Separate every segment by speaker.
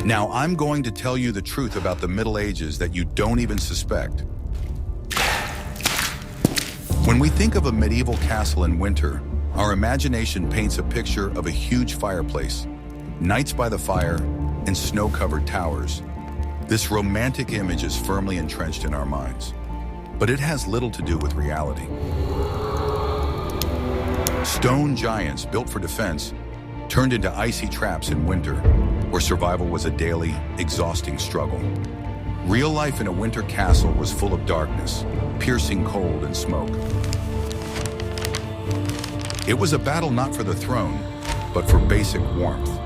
Speaker 1: Now I'm going to tell you the truth about the Middle Ages that you don't even suspect. When we think of a medieval castle in winter, our imagination paints a picture of a huge fireplace, nights by the fire, and snow-covered towers. This romantic image is firmly entrenched in our minds, but it has little to do with reality. Stone giants built for defense turned into icy traps in winter, where survival was a daily, exhausting struggle. Real life in a winter castle was full of darkness, piercing cold and smoke. It was a battle not for the throne, but for basic warmth.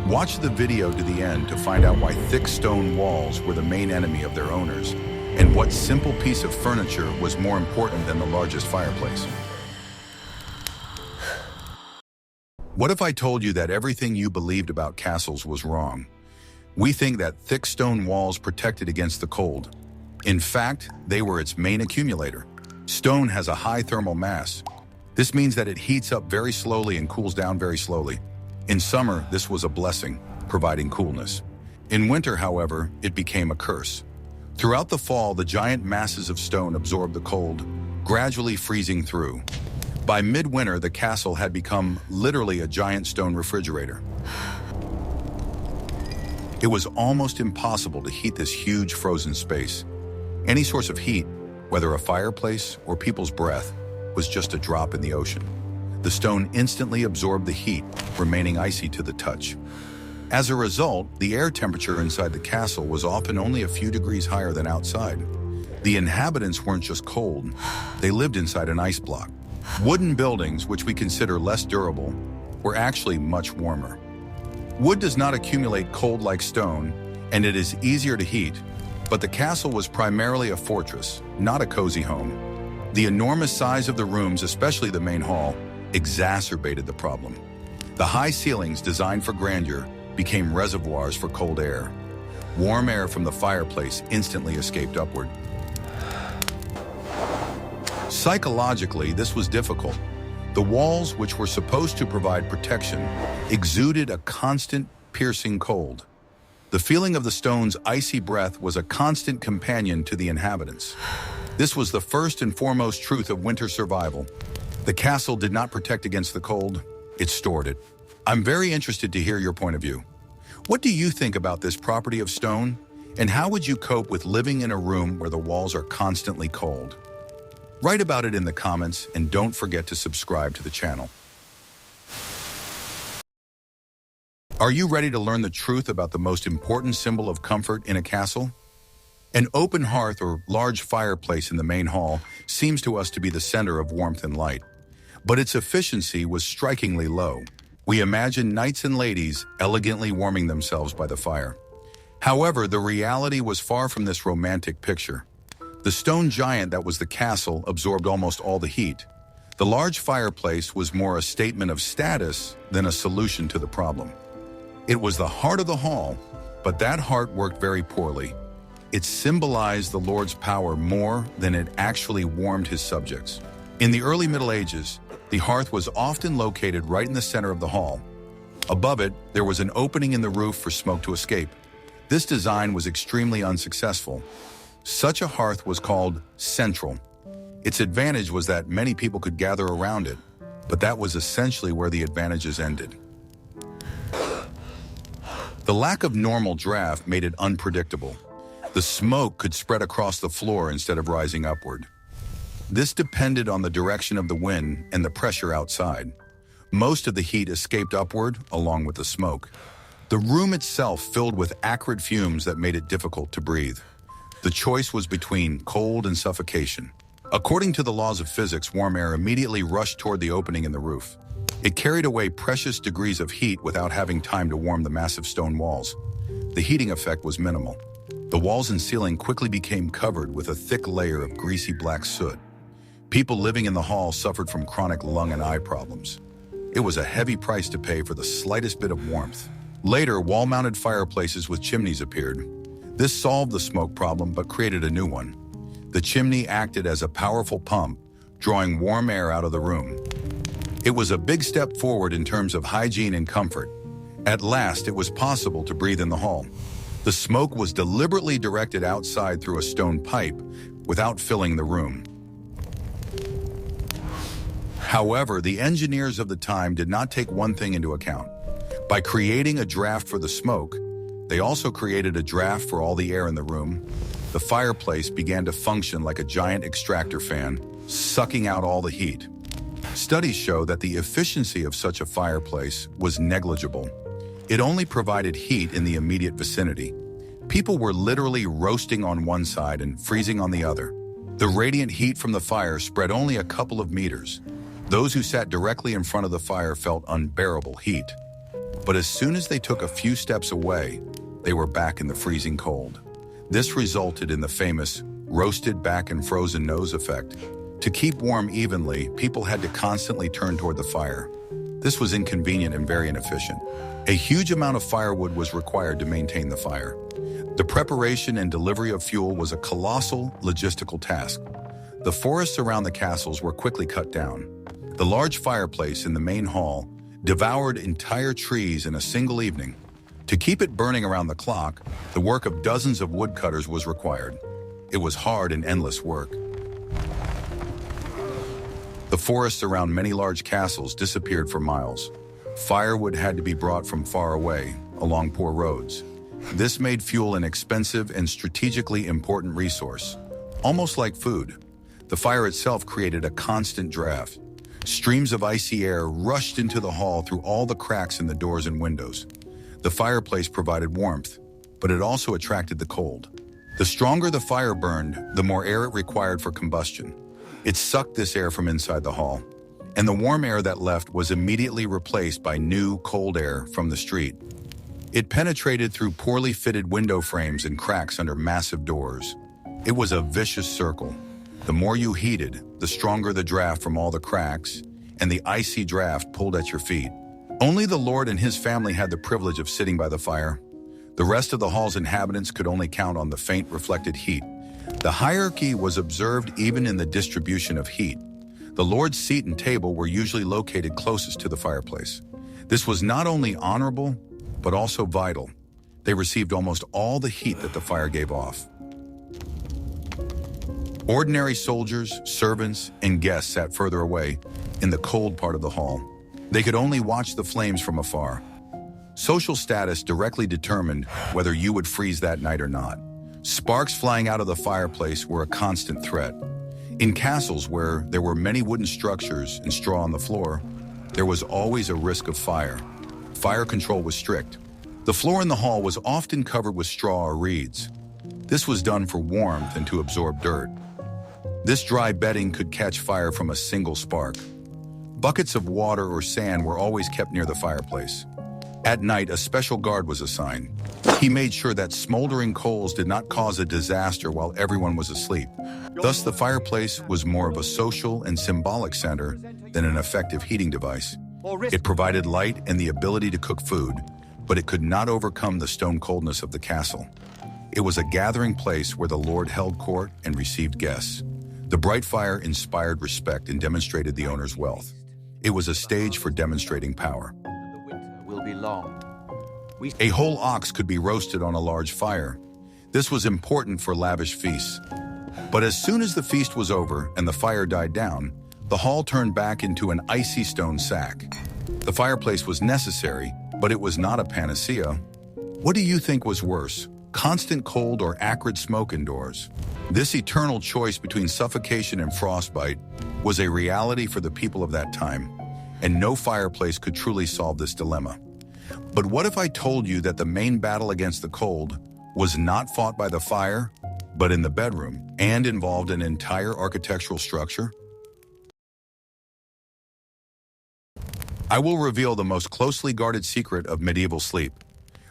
Speaker 1: Watch the video to the end to find out why thick stone walls were the main enemy of their owners, and what simple piece of furniture was more important than the largest fireplace. What if I told you that everything you believed about castles was wrong? We think that thick stone walls protected against the cold. In fact, they were its main accumulator. Stone has a high thermal mass. This means that it heats up very slowly and cools down very slowly. In summer, this was a blessing, providing coolness. In winter, however, it became a curse. Throughout the fall, the giant masses of stone absorbed the cold, gradually freezing through. By midwinter, the castle had become literally a giant stone refrigerator. It was almost impossible to heat this huge frozen space. Any source of heat, whether a fireplace or people's breath, was just a drop in the ocean. The stone instantly absorbed the heat, remaining icy to the touch. As a result, the air temperature inside the castle was often only a few degrees higher than outside. The inhabitants weren't just cold, they lived inside an ice block. Wooden buildings, which we consider less durable, were actually much warmer. Wood does not accumulate cold like stone, and it is easier to heat, but the castle was primarily a fortress, not a cozy home. The enormous size of the rooms, especially the main hall, exacerbated the problem. The high ceilings, designed for grandeur, became reservoirs for cold air. Warm air from the fireplace instantly escaped upward. Psychologically, this was difficult. The walls, which were supposed to provide protection, exuded a constant, piercing cold. The feeling of the stone's icy breath was a constant companion to the inhabitants. This was the first and foremost truth of winter survival. The castle did not protect against the cold, it stored it. I'm very interested to hear your point of view. What do you think about this property of stone? And how would you cope with living in a room where the walls are constantly cold? Write about it in the comments, and don't forget to subscribe to the channel. Are you ready to learn the truth about the most important symbol of comfort in a castle? An open hearth or large fireplace in the main hall seems to us to be the center of warmth and light, but its efficiency was strikingly low. We imagine knights and ladies elegantly warming themselves by the fire. However, the reality was far from this romantic picture. The stone giant that was the castle absorbed almost all the heat. The large fireplace was more a statement of status than a solution to the problem. It was the heart of the hall, but that heart worked very poorly. It symbolized the Lord's power more than it actually warmed his subjects. In the early Middle Ages, the hearth was often located right in the center of the hall. Above it, there was an opening in the roof for smoke to escape. This design was extremely unsuccessful. Such a hearth was called central. Its advantage was that many people could gather around it, but that was essentially where the advantages ended. The lack of normal draft made it unpredictable. The smoke could spread across the floor instead of rising upward. This depended on the direction of the wind and the pressure outside. Most of the heat escaped upward along with the smoke. The room itself filled with acrid fumes that made it difficult to breathe. The choice was between cold and suffocation. According to the laws of physics, warm air immediately rushed toward the opening in the roof. It carried away precious degrees of heat without having time to warm the massive stone walls. The heating effect was minimal. The walls and ceiling quickly became covered with a thick layer of greasy black soot. People living in the hall suffered from chronic lung and eye problems. It was a heavy price to pay for the slightest bit of warmth. Later, wall-mounted fireplaces with chimneys appeared. This solved the smoke problem but created a new one. The chimney acted as a powerful pump, drawing warm air out of the room. It was a big step forward in terms of hygiene and comfort. At last, it was possible to breathe in the hall. The smoke was deliberately directed outside through a stone pipe without filling the room. However, the engineers of the time did not take one thing into account. By creating a draft for the smoke, they also created a draft for all the air in the room. The fireplace began to function like a giant extractor fan, sucking out all the heat. Studies show that the efficiency of such a fireplace was negligible. It only provided heat in the immediate vicinity. People were literally roasting on one side and freezing on the other. The radiant heat from the fire spread only a couple of meters. Those who sat directly in front of the fire felt unbearable heat. But as soon as they took a few steps away, they were back in the freezing cold. This resulted in the famous roasted back and frozen nose effect. To keep warm evenly, people had to constantly turn toward the fire. This was inconvenient and very inefficient. A huge amount of firewood was required to maintain the fire. The preparation and delivery of fuel was a colossal logistical task. The forests around the castles were quickly cut down. The large fireplace in the main hall devoured entire trees in a single evening. To keep it burning around the clock, the work of dozens of woodcutters was required. It was hard and endless work. The forests around many large castles disappeared for miles. Firewood had to be brought from far away, along poor roads. This made fuel an expensive and strategically important resource, almost like food. The fire itself created a constant draft. Streams of icy air rushed into the hall through all the cracks in the doors and windows. The fireplace provided warmth, but it also attracted the cold. The stronger the fire burned, the more air it required for combustion. It sucked this air from inside the hall, and the warm air that left was immediately replaced by new, cold air from the street. It penetrated through poorly fitted window frames and cracks under massive doors. It was a vicious circle. The more you heated, the stronger the draft from all the cracks, and the icy draft pulled at your feet. Only the Lord and his family had the privilege of sitting by the fire. The rest of the hall's inhabitants could only count on the faint reflected heat. The hierarchy was observed even in the distribution of heat. The Lord's seat and table were usually located closest to the fireplace. This was not only honorable, but also vital. They received almost all the heat that the fire gave off. Ordinary soldiers, servants, and guests sat further away, in the cold part of the hall. They could only watch the flames from afar. Social status directly determined whether you would freeze that night or not. Sparks flying out of the fireplace were a constant threat. In castles where there were many wooden structures and straw on the floor, there was always a risk of fire. Fire control was strict. The floor in the hall was often covered with straw or reeds. This was done for warmth and to absorb dirt. This dry bedding could catch fire from a single spark. Buckets of water or sand were always kept near the fireplace. At night, a special guard was assigned. He made sure that smoldering coals did not cause a disaster while everyone was asleep. Thus, the fireplace was more of a social and symbolic center than an effective heating device. It provided light and the ability to cook food, but it could not overcome the stone coldness of the castle. It was a gathering place where the Lord held court and received guests. The bright fire inspired respect and demonstrated the owner's wealth. It was a stage for demonstrating power.
Speaker 2: The winter will be long.
Speaker 1: A whole ox could be roasted on a large fire. This was important for lavish feasts. But as soon as the feast was over and the fire died down, the hall turned back into an icy stone sack. The fireplace was necessary, but it was not a panacea. What do you think was worse, constant cold or acrid smoke indoors? This eternal choice between suffocation and frostbite was a reality for the people of that time, and no fireplace could truly solve this dilemma. But what if I told you that the main battle against the cold was not fought by the fire, but in the bedroom, and involved an entire architectural structure? I will reveal the most closely guarded secret of medieval sleep.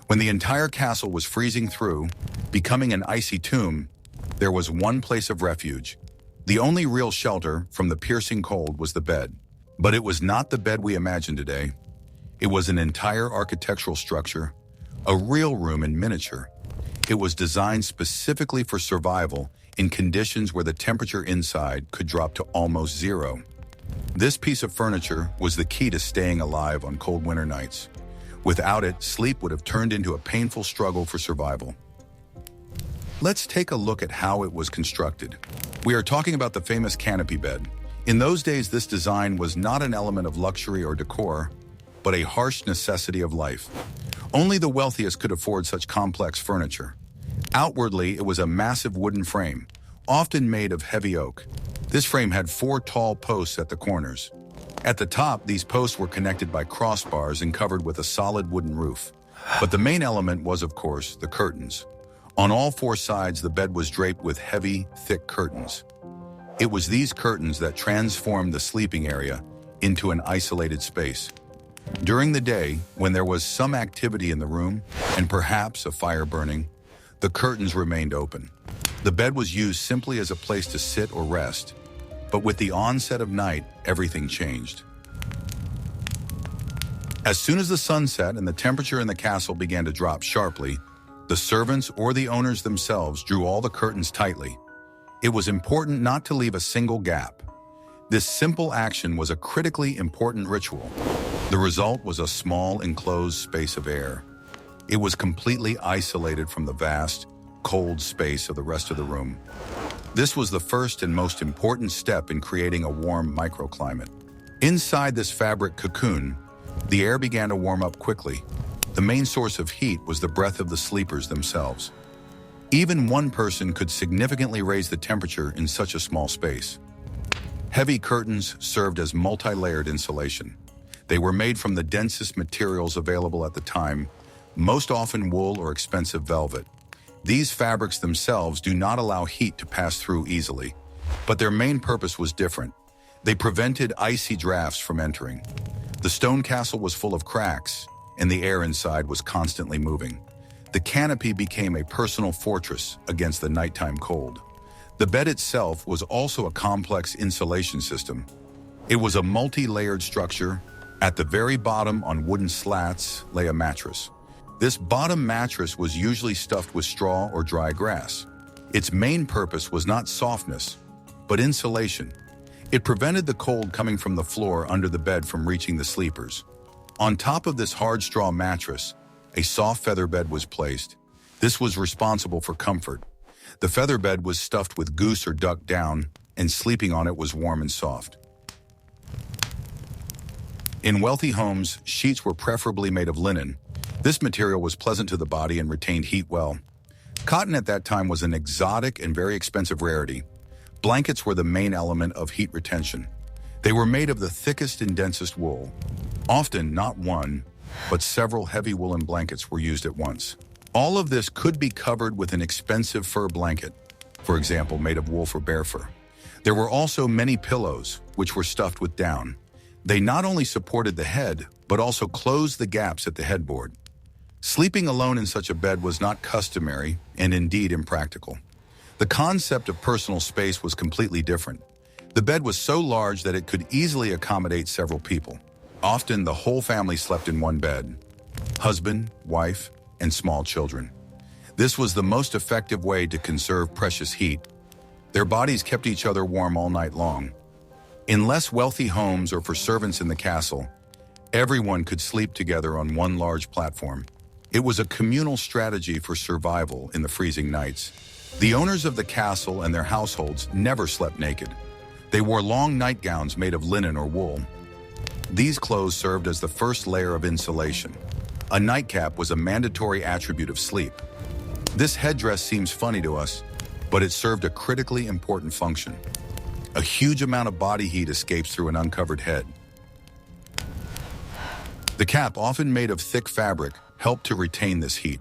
Speaker 1: When the entire castle was freezing through, becoming an icy tomb, there was one place of refuge. The only real shelter from the piercing cold was the bed. But it was not the bed we imagine today. It was an entire architectural structure, a real room in miniature. It was designed specifically for survival in conditions where the temperature inside could drop to almost zero. This piece of furniture was the key to staying alive on cold winter nights. Without it, sleep would have turned into a painful struggle for survival. Let's take a look at how it was constructed. We are talking about the famous canopy bed. In those days, this design was not an element of luxury or decor, but a harsh necessity of life. Only the wealthiest could afford such complex furniture. Outwardly, it was a massive wooden frame, often made of heavy oak. This frame had 4 tall posts at the corners. At the top, these posts were connected by crossbars and covered with a solid wooden roof. But the main element was, of course, the curtains. On all 4 sides, the bed was draped with heavy, thick curtains. It was these curtains that transformed the sleeping area into an isolated space. During the day, when there was some activity in the room, and perhaps a fire burning, the curtains remained open. The bed was used simply as a place to sit or rest, but with the onset of night, everything changed. As soon as the sun set and the temperature in the castle began to drop sharply, the servants or the owners themselves drew all the curtains tightly. It was important not to leave a single gap. This simple action was a critically important ritual. The result was a small, enclosed space of air. It was completely isolated from the vast, cold space of the rest of the room. This was the first and most important step in creating a warm microclimate. Inside this fabric cocoon, the air began to warm up quickly. The main source of heat was the breath of the sleepers themselves. Even one person could significantly raise the temperature in such a small space. Heavy curtains served as multi-layered insulation. They were made from the densest materials available at the time, most often wool or expensive velvet. These fabrics themselves do not allow heat to pass through easily, but their main purpose was different. They prevented icy drafts from entering. The stone castle was full of cracks, and the air inside was constantly moving. The canopy became a personal fortress against the nighttime cold. The bed itself was also a complex insulation system. It was a multi-layered structure. At the very bottom, on wooden slats, lay a mattress. This bottom mattress was usually stuffed with straw or dry grass. Its main purpose was not softness, but insulation. It prevented the cold coming from the floor under the bed from reaching the sleepers. On top of this hard straw mattress, a soft feather bed was placed. This was responsible for comfort. The feather bed was stuffed with goose or duck down, and sleeping on it was warm and soft. In wealthy homes, sheets were preferably made of linen. This material was pleasant to the body and retained heat well. Cotton at that time was an exotic and very expensive rarity. Blankets were the main element of heat retention. They were made of the thickest and densest wool. Often, not one, but several heavy woolen blankets were used at once. All of this could be covered with an expensive fur blanket, for example, made of wolf or bear fur. There were also many pillows, which were stuffed with down. They not only supported the head, but also closed the gaps at the headboard. Sleeping alone in such a bed was not customary and indeed impractical. The concept of personal space was completely different. The bed was so large that it could easily accommodate several people. Often, the whole family slept in one bed: husband, wife, and small children. This was the most effective way to conserve precious heat. Their bodies kept each other warm all night long. In less wealthy homes or for servants in the castle, everyone could sleep together on one large platform. It was a communal strategy for survival in the freezing nights. The owners of the castle and their households never slept naked. They wore long nightgowns made of linen or wool. These clothes served as the first layer of insulation. A nightcap was a mandatory attribute of sleep. This headdress seems funny to us, but it served a critically important function. A huge amount of body heat escapes through an uncovered head. The cap, often made of thick fabric, helped to retain this heat.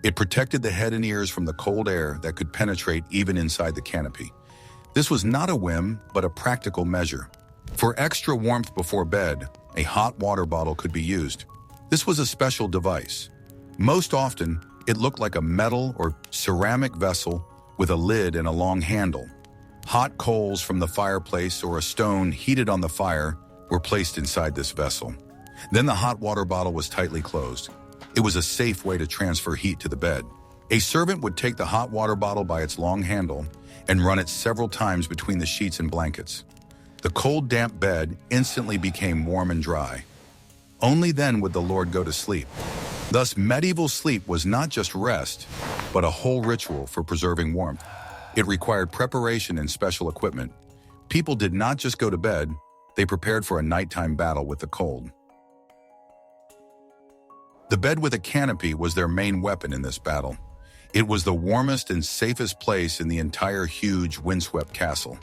Speaker 1: It protected the head and ears from the cold air that could penetrate even inside the canopy. This was not a whim, but a practical measure. For extra warmth before bed, a hot water bottle could be used. This was a special device. Most often, it looked like a metal or ceramic vessel with a lid and a long handle. Hot coals from the fireplace or a stone heated on the fire were placed inside this vessel. Then the hot water bottle was tightly closed. It was a safe way to transfer heat to the bed. A servant would take the hot water bottle by its long handle and run it several times between the sheets and blankets. The cold, damp bed instantly became warm and dry. Only then would the Lord go to sleep. Thus, medieval sleep was not just rest, but a whole ritual for preserving warmth. It required preparation and special equipment. People did not just go to bed, they prepared for a nighttime battle with the cold. The bed with a canopy was their main weapon in this battle. It was the warmest and safest place in the entire huge, windswept castle,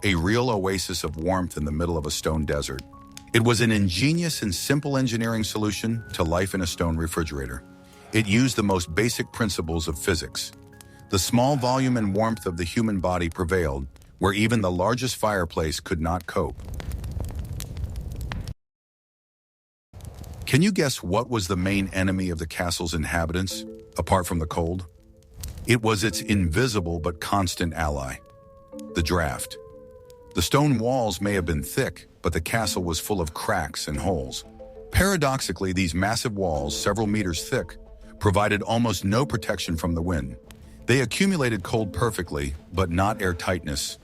Speaker 1: a real oasis of warmth in the middle of a stone desert. It was an ingenious and simple engineering solution to life in a stone refrigerator. It used the most basic principles of physics. The small volume and warmth of the human body prevailed, where even the largest fireplace could not cope. Can you guess what was the main enemy of the castle's inhabitants, apart from the cold? It was its invisible but constant ally, the draft. The stone walls may have been thick, but the castle was full of cracks and holes. Paradoxically, these massive walls, several meters thick, provided almost no protection from the wind. They accumulated cold perfectly, but not airtightness.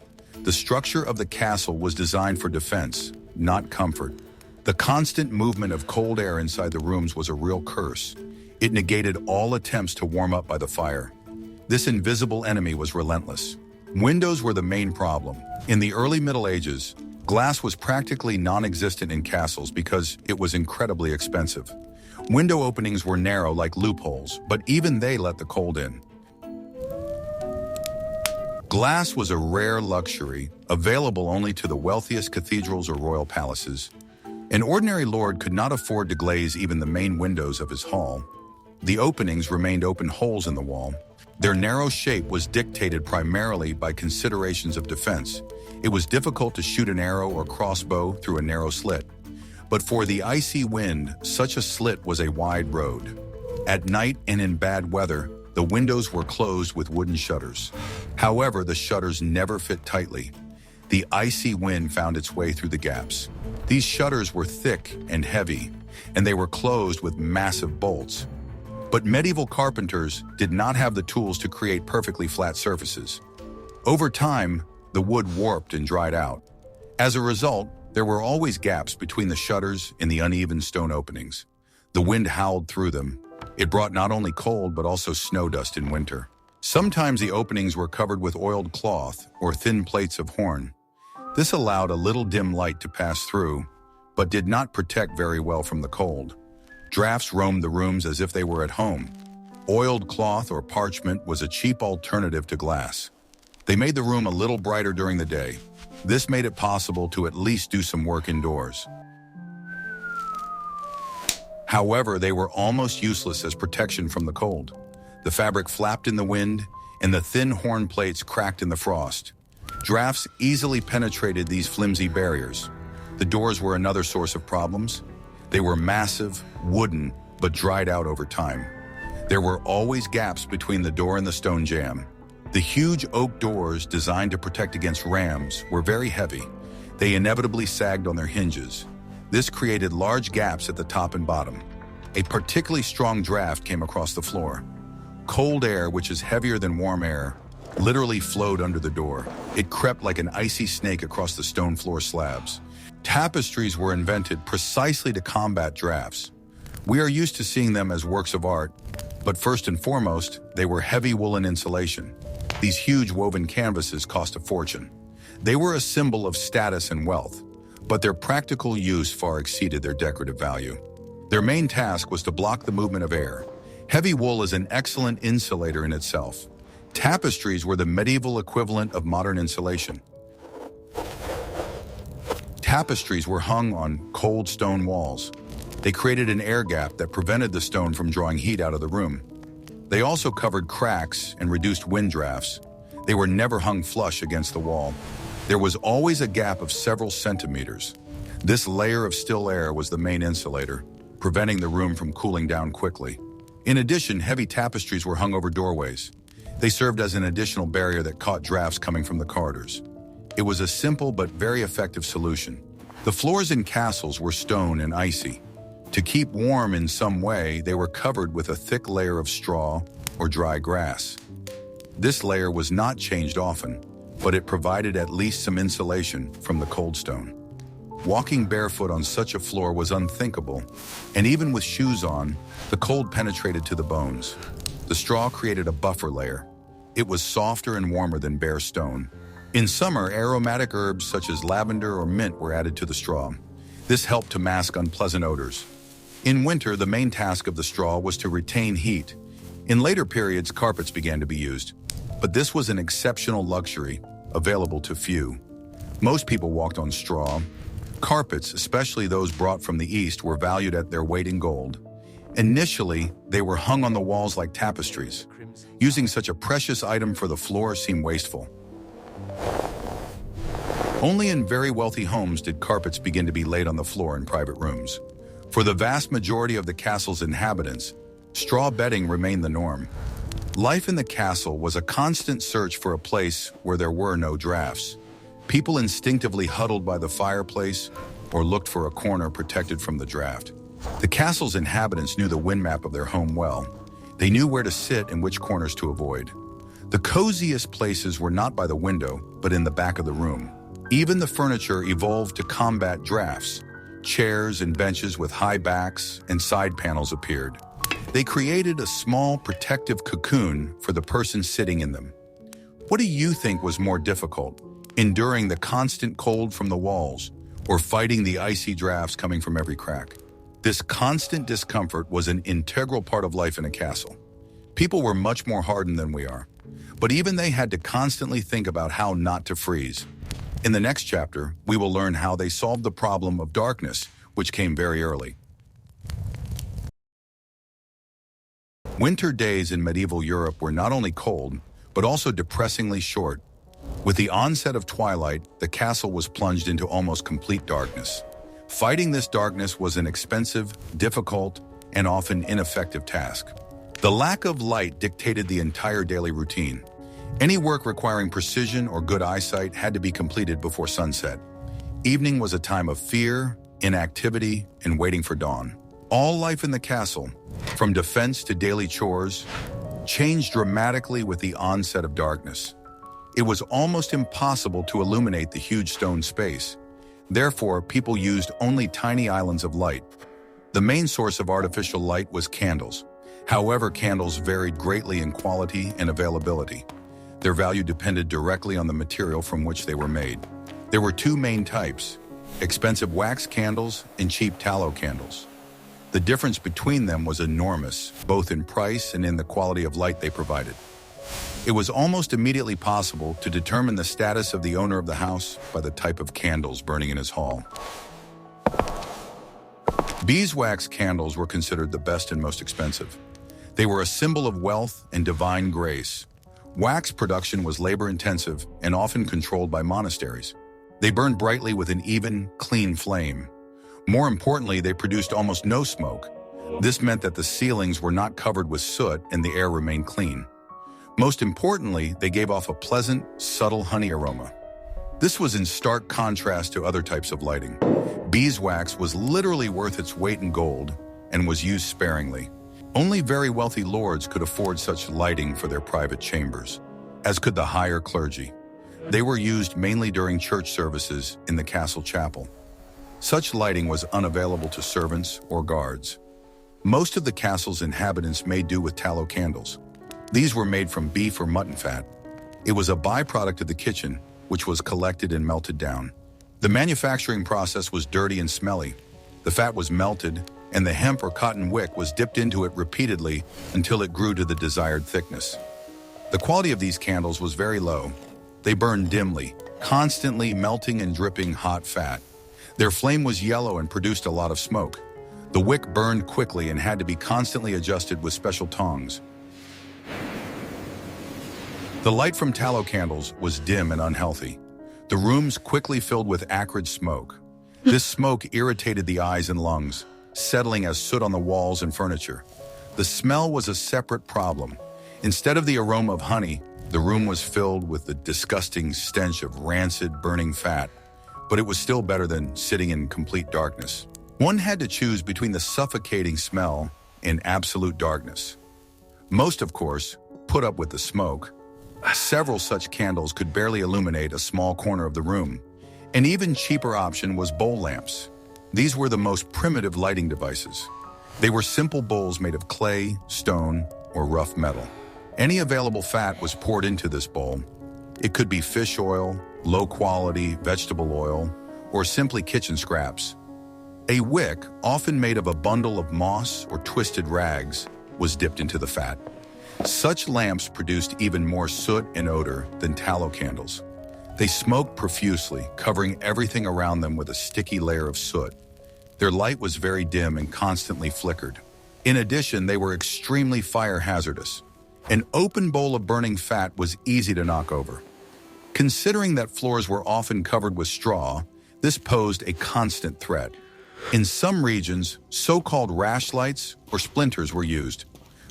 Speaker 1: The structure of the castle was designed for defense, not comfort. The constant movement of cold air inside the rooms was a real curse. It negated all attempts to warm up by the fire. This invisible enemy was relentless. Windows were the main problem. In the early Middle Ages, glass was practically non-existent in castles because it was incredibly expensive. Window openings were narrow like loopholes, but even they let the cold in. Glass was a rare luxury, available only to the wealthiest cathedrals or royal palaces. An ordinary lord could not afford to glaze even the main windows of his hall. The openings remained open holes in the wall. Their narrow shape was dictated primarily by considerations of defense. It was difficult to shoot an arrow or crossbow through a narrow slit. But for the icy wind, such a slit was a wide road. At night and in bad weather, the windows were closed with wooden shutters. However, the shutters never fit tightly. The icy wind found its way through the gaps. These shutters were thick and heavy, and they were closed with massive bolts. But medieval carpenters did not have the tools to create perfectly flat surfaces. Over time, the wood warped and dried out. As a result, there were always gaps between the shutters and the uneven stone openings. The wind howled through them. It brought not only cold but also snow dust in winter. Sometimes the openings were covered with oiled cloth or thin plates of horn. This allowed a little dim light to pass through, but did not protect very well from the cold. Drafts roamed the rooms as if they were at home. Oiled cloth or parchment was a cheap alternative to glass. They made the room a little brighter during the day. This made it possible to at least do some work indoors. However, they were almost useless as protection from the cold. The fabric flapped in the wind, and the thin horn plates cracked in the frost. Drafts easily penetrated these flimsy barriers. The doors were another source of problems. They were massive, wooden, but dried out over time. There were always gaps between the door and the stone jamb. The huge oak doors, designed to protect against rams, were very heavy. They inevitably sagged on their hinges. This created large gaps at the top and bottom. A particularly strong draft came across the floor. Cold air, which is heavier than warm air, literally flowed under the door. It crept like an icy snake across the stone floor slabs. Tapestries were invented precisely to combat drafts. We are used to seeing them as works of art, but first and foremost, they were heavy woolen insulation. These huge woven canvases cost a fortune. They were a symbol of status and wealth, but their practical use far exceeded their decorative value. Their main task was to block the movement of air. Heavy wool is an excellent insulator in itself. Tapestries were the medieval equivalent of modern insulation. Tapestries were hung on cold stone walls. They created an air gap that prevented the stone from drawing heat out of the room. They also covered cracks and reduced wind drafts. They were never hung flush against the wall. There was always a gap of several centimeters. This layer of still air was the main insulator, preventing the room from cooling down quickly. In addition, heavy tapestries were hung over doorways. They served as an additional barrier that caught drafts coming from the corridors. It was a simple but very effective solution. The floors in castles were stone and icy. To keep warm in some way, they were covered with a thick layer of straw or dry grass. This layer was not changed often, but it provided at least some insulation from the cold stone. Walking barefoot on such a floor was unthinkable, and even with shoes on, the cold penetrated to the bones. The straw created a buffer layer. It was softer and warmer than bare stone. In summer, aromatic herbs such as lavender or mint were added to the straw. This helped to mask unpleasant odors. In winter, the main task of the straw was to retain heat. In later periods, carpets began to be used, but this was an exceptional luxury, available to few. Most people walked on straw. Carpets, especially those brought from the East, were valued at their weight in gold. Initially, they were hung on the walls like tapestries. Using such a precious item for the floor seemed wasteful. Only in very wealthy homes did carpets begin to be laid on the floor in private rooms. For the vast majority of the castle's inhabitants, straw bedding remained the norm. Life in the castle was a constant search for a place where there were no drafts. People instinctively huddled by the fireplace or looked for a corner protected from the draft. The castle's inhabitants knew the wind map of their home well. They knew where to sit and which corners to avoid. The coziest places were not by the window, but in the back of the room. Even the furniture evolved to combat drafts. Chairs and benches with high backs and side panels appeared. They created a small protective cocoon for the person sitting in them. What do you think was more difficult, enduring the constant cold from the walls or fighting the icy drafts coming from every crack? This constant discomfort was an integral part of life in a castle. People were much more hardened than we are, but even they had to constantly think about how not to freeze. In the next chapter, we will learn how they solved the problem of darkness, which came very early. Winter days in medieval Europe were not only cold, but also depressingly short. With the onset of twilight, the castle was plunged into almost complete darkness. Fighting this darkness was an expensive, difficult, and often ineffective task. The lack of light dictated the entire daily routine. Any work requiring precision or good eyesight had to be completed before sunset. Evening was a time of fear, inactivity, and waiting for dawn. All life in the castle, from defense to daily chores, changed dramatically with the onset of darkness. It was almost impossible to illuminate the huge stone space. Therefore, people used only tiny islands of light. The main source of artificial light was candles. However, candles varied greatly in quality and availability. Their value depended directly on the material from which they were made. There were two main types: expensive wax candles and cheap tallow candles. The difference between them was enormous, both in price and in the quality of light they provided. It was almost immediately possible to determine the status of the owner of the house by the type of candles burning in his hall. Beeswax candles were considered the best and most expensive. They were a symbol of wealth and divine grace. Wax production was labor-intensive and often controlled by monasteries. They burned brightly with an even, clean flame. More importantly, they produced almost no smoke. This meant that the ceilings were not covered with soot and the air remained clean. Most importantly, they gave off a pleasant, subtle honey aroma. This was in stark contrast to other types of lighting. Beeswax was literally worth its weight in gold and was used sparingly. Only very wealthy lords could afford such lighting for their private chambers, as could the higher clergy. They were used mainly during church services in the castle chapel. Such lighting was unavailable to servants or guards. Most of the castle's inhabitants made do with tallow candles. These were made from beef or mutton fat. It was a byproduct of the kitchen, which was collected and melted down. The manufacturing process was dirty and smelly. The fat was melted, and the hemp or cotton wick was dipped into it repeatedly until it grew to the desired thickness. The quality of these candles was very low. They burned dimly, constantly melting and dripping hot fat. Their flame was yellow and produced a lot of smoke. The wick burned quickly and had to be constantly adjusted with special tongs. The light from tallow candles was dim and unhealthy. The rooms quickly filled with acrid smoke. This smoke irritated the eyes and lungs, settling as soot on the walls and furniture. The smell was a separate problem. Instead of the aroma of honey, the room was filled with the disgusting stench of rancid, burning fat. But it was still better than sitting in complete darkness. One had to choose between the suffocating smell and absolute darkness. Most, of course, put up with the smoke. Several such candles could barely illuminate a small corner of the room. An even cheaper option was bowl lamps. These were the most primitive lighting devices. They were simple bowls made of clay, stone, or rough metal. Any available fat was poured into this bowl. It could be fish oil, low-quality vegetable oil, or simply kitchen scraps. A wick, often made of a bundle of moss or twisted rags, was dipped into the fat. Such lamps produced even more soot and odor than tallow candles. They smoked profusely, covering everything around them with a sticky layer of soot. Their light was very dim and constantly flickered. In addition, they were extremely fire hazardous. An open bowl of burning fat was easy to knock over. Considering that floors were often covered with straw, this posed a constant threat. In some regions, so-called rash lights or splinters were used.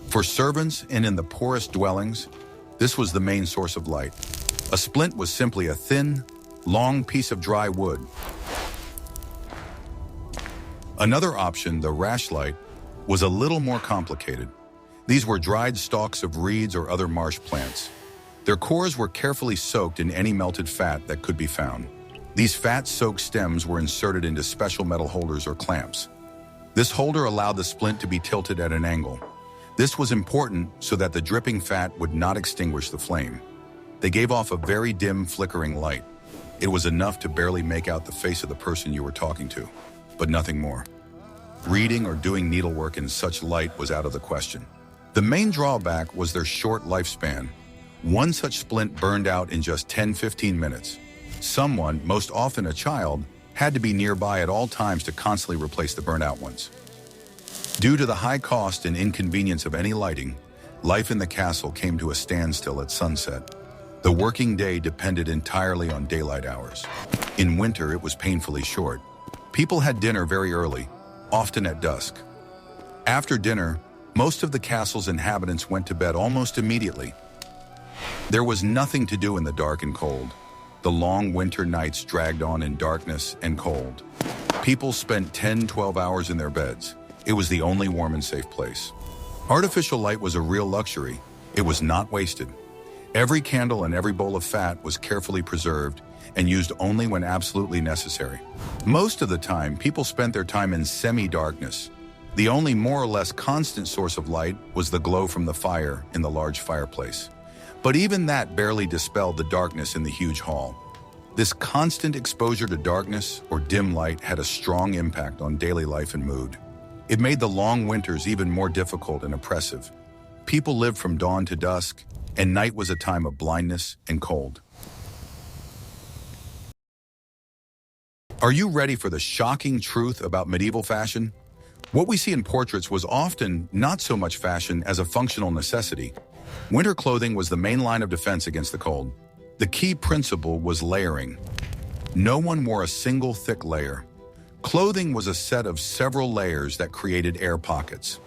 Speaker 1: For servants and in the poorest dwellings, this was the main source of light. A splint was simply a thin, long piece of dry wood. Another option, the rash light, was a little more complicated. These were dried stalks of reeds or other marsh plants. Their cores were carefully soaked in any melted fat that could be found. These fat-soaked stems were inserted into special metal holders or clamps. This holder allowed the splint to be tilted at an angle. This was important so that the dripping fat would not extinguish the flame. They gave off a very dim, flickering light. It was enough to barely make out the face of the person you were talking to, but nothing more. Reading or doing needlework in such light was out of the question. The main drawback was their short lifespan. One such splint burned out in just 10-15 minutes. Someone, most often a child, had to be nearby at all times to constantly replace the burnt-out ones. Due to the high cost and inconvenience of any lighting, life in the castle came to a standstill at sunset. The working day depended entirely on daylight hours. In winter, it was painfully short. People had dinner very early, often at dusk. After dinner, most of the castle's inhabitants went to bed almost immediately. There was nothing to do in the dark and cold. The long winter nights dragged on in darkness and cold. People spent 10-12 hours in their beds. It was the only warm and safe place. Artificial light was a real luxury. It was not wasted. Every candle and every bowl of fat was carefully preserved and used only when absolutely necessary. Most of the time, people spent their time in semi-darkness. The only more or less constant source of light was the glow from the fire in the large fireplace. But even that barely dispelled the darkness in the huge hall. This constant exposure to darkness or dim light had a strong impact on daily life and mood. It made the long winters even more difficult and oppressive. People lived from dawn to dusk, and night was a time of blindness and cold. Are you ready for the shocking truth about medieval fashion? What we see in portraits was often not so much fashion as a functional necessity. Winter clothing was the main line of defense against the cold. The key principle was layering. No one wore a single thick layer. Clothing was a set of several layers that created air pockets.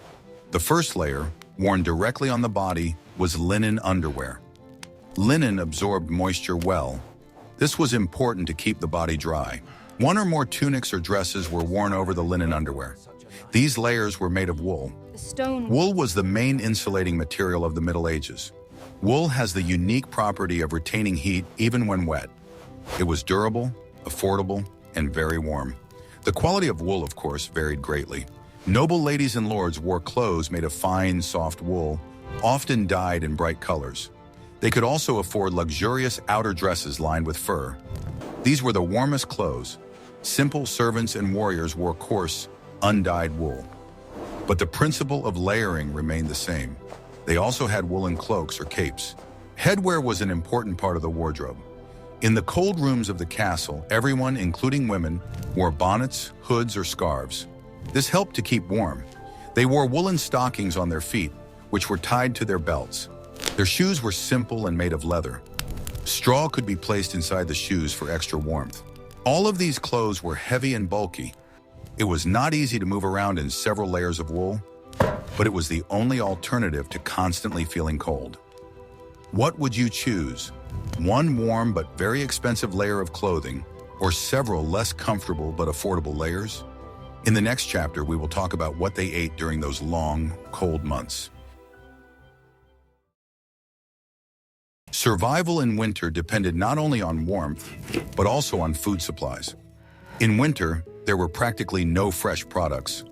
Speaker 1: The first layer, worn directly on the body, was linen underwear. Linen absorbed moisture well. This was important to keep the body dry. One or more tunics or dresses were worn over the linen underwear. These layers were made of wool. Wool was the main insulating material of the Middle Ages. Wool has the unique property of retaining heat even when wet. It was durable, affordable, and very warm. The quality of wool, of course, varied greatly. Noble ladies and lords wore clothes made of fine, soft wool, often dyed in bright colors. They could also afford luxurious outer dresses lined with fur. These were the warmest clothes. Simple servants and warriors wore coarse, undyed wool. But the principle of layering remained the same. They also had woolen cloaks or capes. Headwear was an important part of the wardrobe. In the cold rooms of the castle, everyone, including women, wore bonnets, hoods, or scarves. This helped to keep warm. They wore woolen stockings on their feet, which were tied to their belts. Their shoes were simple and made of leather. Straw could be placed inside the shoes for extra warmth. All of these clothes were heavy and bulky. It was not easy to move around in several layers of wool, but it was the only alternative to constantly feeling cold. What would you choose? One warm but very expensive layer of clothing, or several less comfortable but affordable layers? In the next chapter, we will talk about what they ate during those long, cold months. Survival in winter depended not only on warmth, but also on food supplies. In winter, there were practically no fresh products.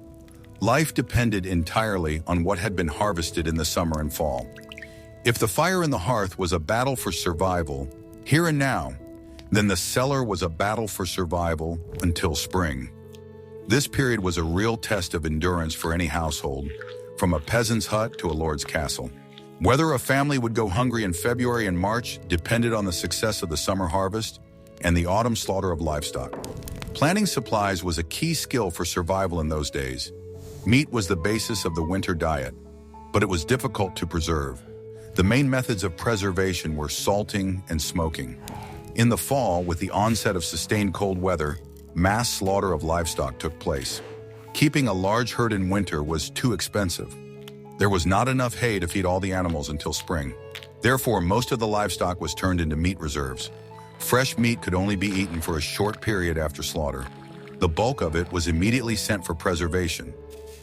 Speaker 1: Life depended entirely on what had been harvested in the summer and fall. If the fire in the hearth was a battle for survival, here and now, then the cellar was a battle for survival until spring. This period was a real test of endurance for any household, from a peasant's hut to a lord's castle. Whether a family would go hungry in February and March depended on the success of the summer harvest and the autumn slaughter of livestock. Planting supplies was a key skill for survival in those days. Meat was the basis of the winter diet, but it was difficult to preserve. The main methods of preservation were salting and smoking. In the fall, with the onset of sustained cold weather, mass slaughter of livestock took place. Keeping a large herd in winter was too expensive. There was not enough hay to feed all the animals until spring. Therefore, most of the livestock was turned into meat reserves. Fresh meat could only be eaten for a short period after slaughter. The bulk of it was immediately sent for preservation.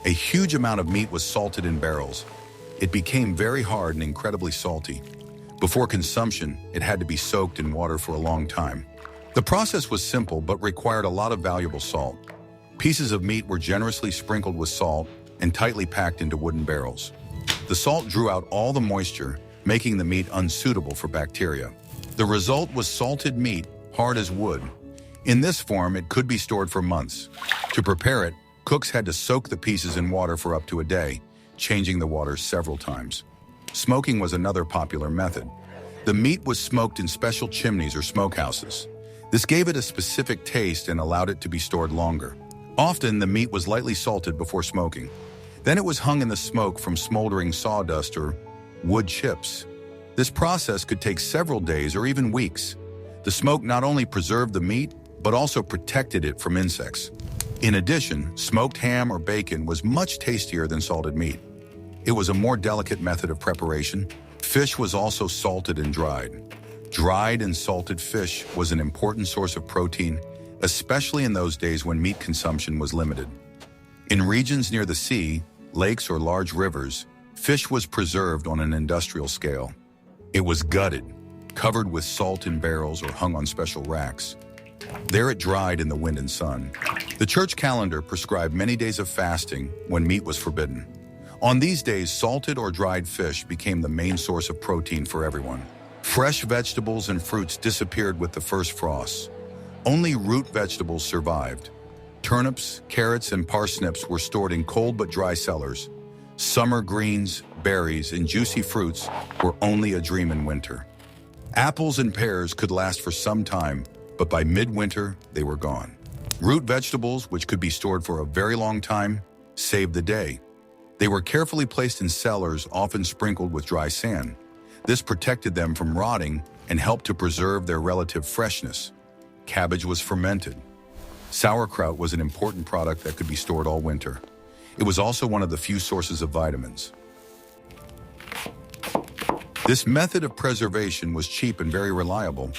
Speaker 1: A huge amount of meat was salted in barrels. It became very hard and incredibly salty. Before consumption, it had to be soaked in water for a long time. The process was simple but required a lot of valuable salt. Pieces of meat were generously sprinkled with salt and tightly packed into wooden barrels. The salt drew out all the moisture, making the meat unsuitable for bacteria. The result was salted meat, hard as wood. In this form, it could be stored for months. To prepare it, cooks had to soak the pieces in water for up to a day, changing the water several times. Smoking was another popular method. The meat was smoked in special chimneys or smokehouses. This gave it a specific taste and allowed it to be stored longer. Often, the meat was lightly salted before smoking. Then it was hung in the smoke from smoldering sawdust or wood chips. This process could take several days or even weeks. The smoke not only preserved the meat, but also protected it from insects. In addition, smoked ham or bacon was much tastier than salted meat. It was a more delicate method of preparation. Fish was also salted and dried. Dried and salted fish was an important source of protein, especially in those days when meat consumption was limited. In regions near the sea, lakes or large rivers, fish was preserved on an industrial scale. It was gutted, covered with salt in barrels or hung on special racks. There it dried in the wind and sun. The church calendar prescribed many days of fasting when meat was forbidden. On these days, salted or dried fish became the main source of protein for everyone. Fresh vegetables and fruits disappeared with the first frosts. Only root vegetables survived. Turnips, carrots, and parsnips were stored in cold but dry cellars. Summer greens, berries, and juicy fruits were only a dream in winter. Apples and pears could last for some time, but by midwinter, they were gone. Root vegetables, which could be stored for a very long time, saved the day. They were carefully placed in cellars, often sprinkled with dry sand. This protected them from rotting and helped to preserve their relative freshness. Cabbage was fermented. Sauerkraut was an important product that could be stored all winter. It was also one of the few sources of vitamins. This method of preservation was cheap and very reliable.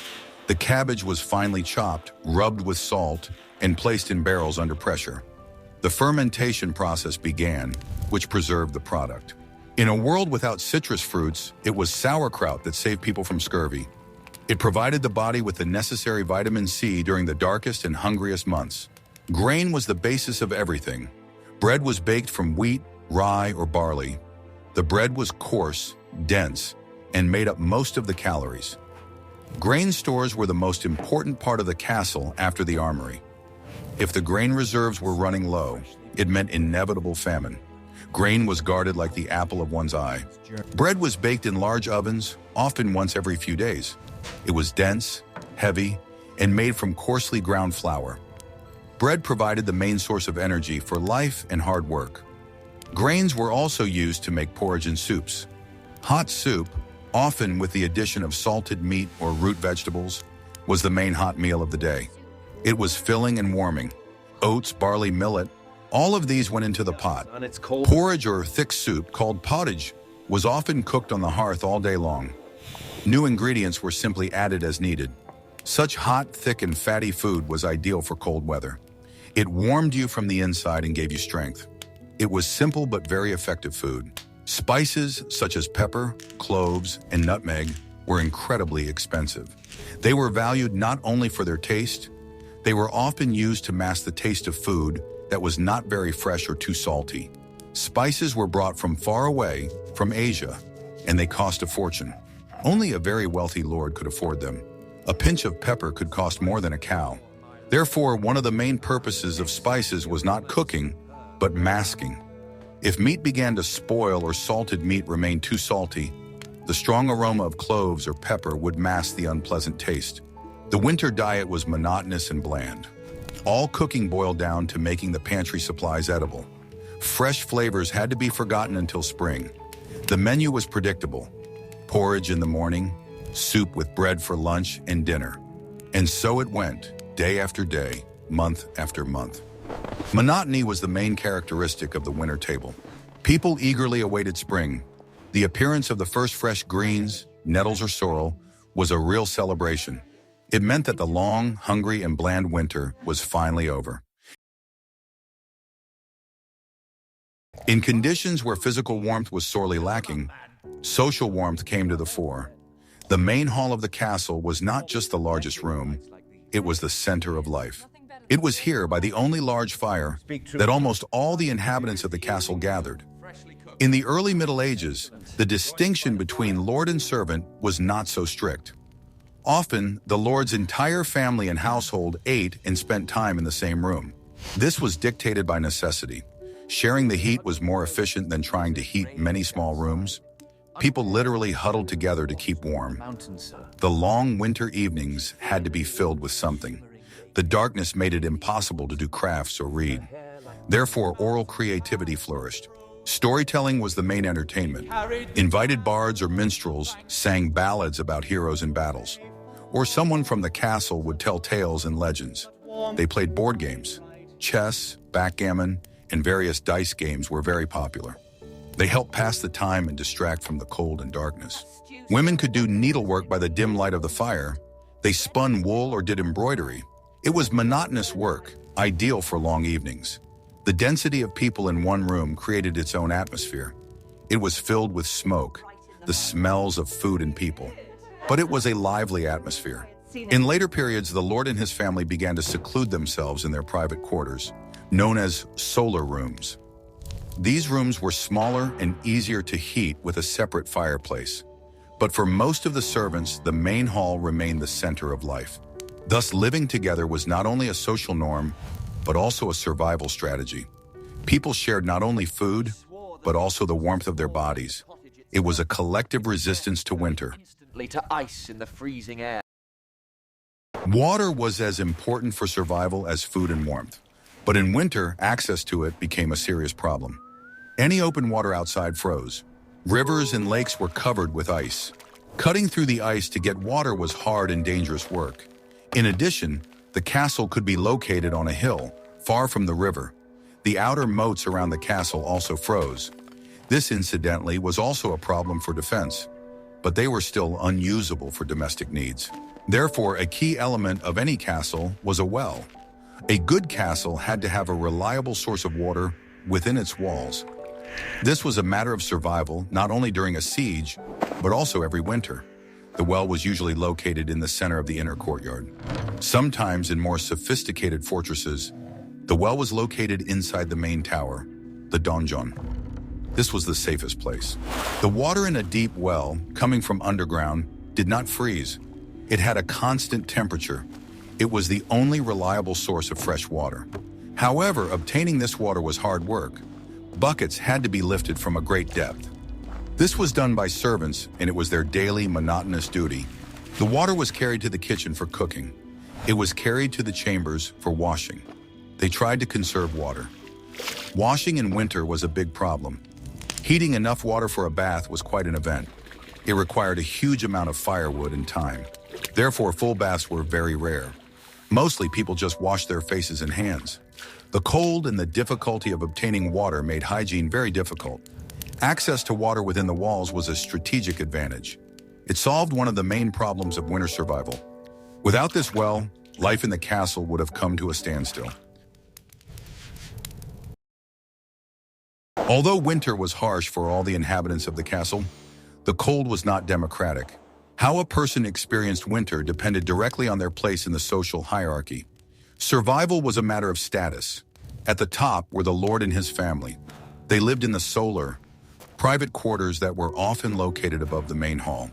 Speaker 1: The cabbage was finely chopped, rubbed with salt, and placed in barrels under pressure. The fermentation process began, which preserved the product. In a world without citrus fruits, it was sauerkraut that saved people from scurvy. It provided the body with the necessary vitamin C during the darkest and hungriest months. Grain was the basis of everything. Bread was baked from wheat, rye, or barley. The bread was coarse, dense, and made up most of the calories. Grain stores were the most important part of the castle after the armory. If the grain reserves were running low, it meant inevitable famine. Grain was guarded like the apple of one's eye. Bread was baked in large ovens, often once every few days. It was dense, heavy, and made from coarsely ground flour. Bread provided the main source of energy for life and hard work. Grains were also used to make porridge and soups. Hot soup, often with the addition of salted meat or root vegetables, was the main hot meal of the day. It was filling and warming. Oats, barley, millet, all of these went into the pot. Porridge or thick soup, called pottage, was often cooked on the hearth all day long. New ingredients were simply added as needed. Such hot, thick, and fatty food was ideal for cold weather. It warmed you from the inside and gave you strength. It was simple but very effective food. Spices such as pepper, cloves, and nutmeg were incredibly expensive. They were valued not only for their taste, they were often used to mask the taste of food that was not very fresh or too salty. Spices were brought from far away, from Asia, and they cost a fortune. Only a very wealthy lord could afford them. A pinch of pepper could cost more than a cow. Therefore, one of the main purposes of spices was not cooking, but masking. If meat began to spoil or salted meat remained too salty, the strong aroma of cloves or pepper would mask the unpleasant taste. The winter diet was monotonous and bland. All cooking boiled down to making the pantry supplies edible. Fresh flavors had to be forgotten until spring. The menu was predictable. Porridge in the morning, soup with bread for lunch and dinner. And so it went, day after day, month after month. Monotony was the main characteristic of the winter table. People eagerly awaited spring. The appearance of the first fresh greens, nettles or sorrel, was a real celebration. It meant that the long, hungry, and bland winter was finally over. In conditions where physical warmth was sorely lacking, social warmth came to the fore. The main hall of the castle was not just the largest room, it was the center of life. It was here, by the only large fire, that almost all the inhabitants of the castle gathered. In the early Middle Ages, the distinction between lord and servant was not so strict. Often, the lord's entire family and household ate and spent time in the same room. This was dictated by necessity. Sharing the heat was more efficient than trying to heat many small rooms. People literally huddled together to keep warm. The long winter evenings had to be filled with something. The darkness made it impossible to do crafts or read. Therefore, oral creativity flourished. Storytelling was the main entertainment. Invited bards or minstrels sang ballads about heroes in battles. Or someone from the castle would tell tales and legends. They played board games. Chess, backgammon, and various dice games were very popular. They helped pass the time and distract from the cold and darkness. Women could do needlework by the dim light of the fire. They spun wool or did embroidery. It was monotonous work, ideal for long evenings. The density of people in one room created its own atmosphere. It was filled with smoke, the smells of food and people. But it was a lively atmosphere. In later periods, the lord and his family began to seclude themselves in their private quarters, known as solar rooms. These rooms were smaller and easier to heat with a separate fireplace. But for most of the servants, the main hall remained the center of life. Thus, living together was not only a social norm, but also a survival strategy. People shared not only food, but also the warmth of their bodies. It was a collective resistance to winter.
Speaker 2: To ice in the freezing air.
Speaker 1: Water was as important for survival as food and warmth. But in winter, access to it became a serious problem. Any open water outside froze. Rivers and lakes were covered with ice. Cutting through the ice to get water was hard and dangerous work. In addition, the castle could be located on a hill, far from the river. The outer moats around the castle also froze. This, incidentally, was also a problem for defense, but they were still unusable for domestic needs. Therefore, a key element of any castle was a well. A good castle had to have a reliable source of water within its walls. This was a matter of survival not only during a siege, but also every winter. The well was usually located in the center of the inner courtyard. Sometimes in more sophisticated fortresses, the well was located inside the main tower, the donjon. This was the safest place. The water in a deep well, coming from underground, did not freeze. It had a constant temperature. It was the only reliable source of fresh water. However, obtaining this water was hard work. Buckets had to be lifted from a great depth. This was done by servants, and it was their daily, monotonous duty. The water was carried to the kitchen for cooking. It was carried to the chambers for washing. They tried to conserve water. Washing in winter was a big problem. Heating enough water for a bath was quite an event. It required a huge amount of firewood and time. Therefore, full baths were very rare. Mostly, people just washed their faces and hands. The cold and the difficulty of obtaining water made hygiene very difficult. Access to water within the walls was a strategic advantage. It solved one of the main problems of winter survival. Without this well, life in the castle would have come to a standstill. Although winter was harsh for all the inhabitants of the castle, the cold was not democratic. How a person experienced winter depended directly on their place in the social hierarchy. Survival was a matter of status. At the top were the lord and his family. They lived in the solar, private quarters that were often located above the main hall.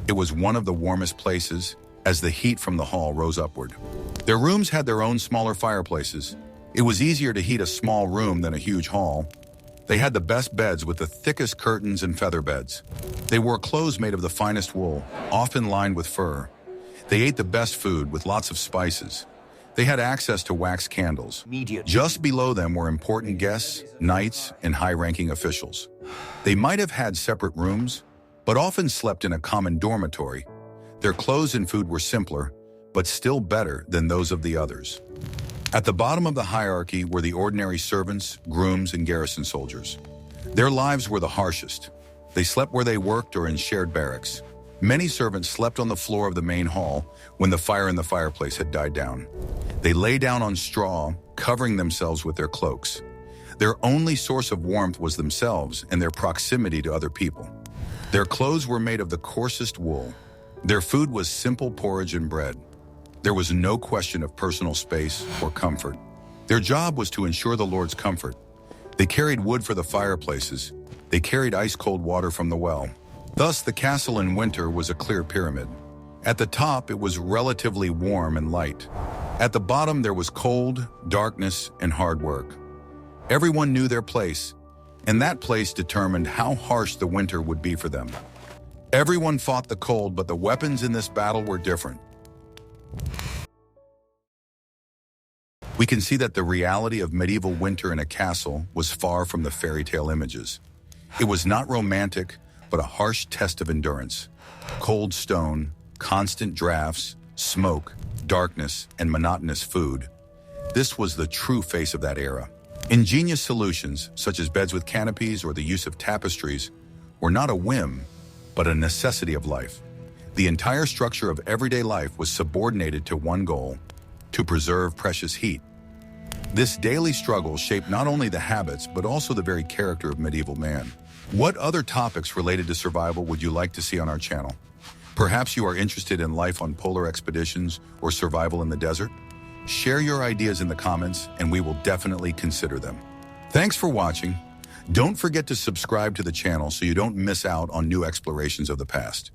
Speaker 1: It was one of the warmest places, as the heat from the hall rose upward. Their rooms had their own smaller fireplaces. It was easier to heat a small room than a huge hall. They had the best beds with the thickest curtains and feather beds. They wore clothes made of the finest wool, often lined with fur. They ate the best food with lots of spices. They had access to wax candles. Just below them were important guests, knights, and high-ranking officials. They might have had separate rooms, but often slept in a common dormitory. Their clothes and food were simpler, but still better than those of the others. At the bottom of the hierarchy were the ordinary servants, grooms, and garrison soldiers. Their lives were the harshest. They slept where they worked or in shared barracks. Many servants slept on the floor of the main hall when the fire in the fireplace had died down. They lay down on straw, covering themselves with their cloaks. Their only source of warmth was themselves and their proximity to other people. Their clothes were made of the coarsest wool. Their food was simple porridge and bread. There was no question of personal space or comfort. Their job was to ensure the Lord's comfort. They carried wood for the fireplaces. They carried ice-cold water from the well. Thus, the castle in winter was a clear pyramid. At the top, it was relatively warm and light. At the bottom, there was cold, darkness, and hard work. Everyone knew their place, and that place determined how harsh the winter would be for them. Everyone fought the cold, but the weapons in this battle were different. We can see that the reality of medieval winter in a castle was far from the fairy tale images. It was not romantic, but a harsh test of endurance. Cold stone, constant drafts, smoke, darkness, and monotonous food. This was the true face of that era. Ingenious solutions, such as beds with canopies or the use of tapestries, were not a whim, but a necessity of life. The entire structure of everyday life was subordinated to one goal: to preserve precious heat. This daily struggle shaped not only the habits, but also the very character of medieval man. What other topics related to survival would you like to see on our channel? Perhaps you are interested in life on polar expeditions or survival in the desert? Share your ideas in the comments, and we will definitely consider them. Thanks for watching. Don't forget to subscribe to the channel so you don't miss out on new explorations of the past.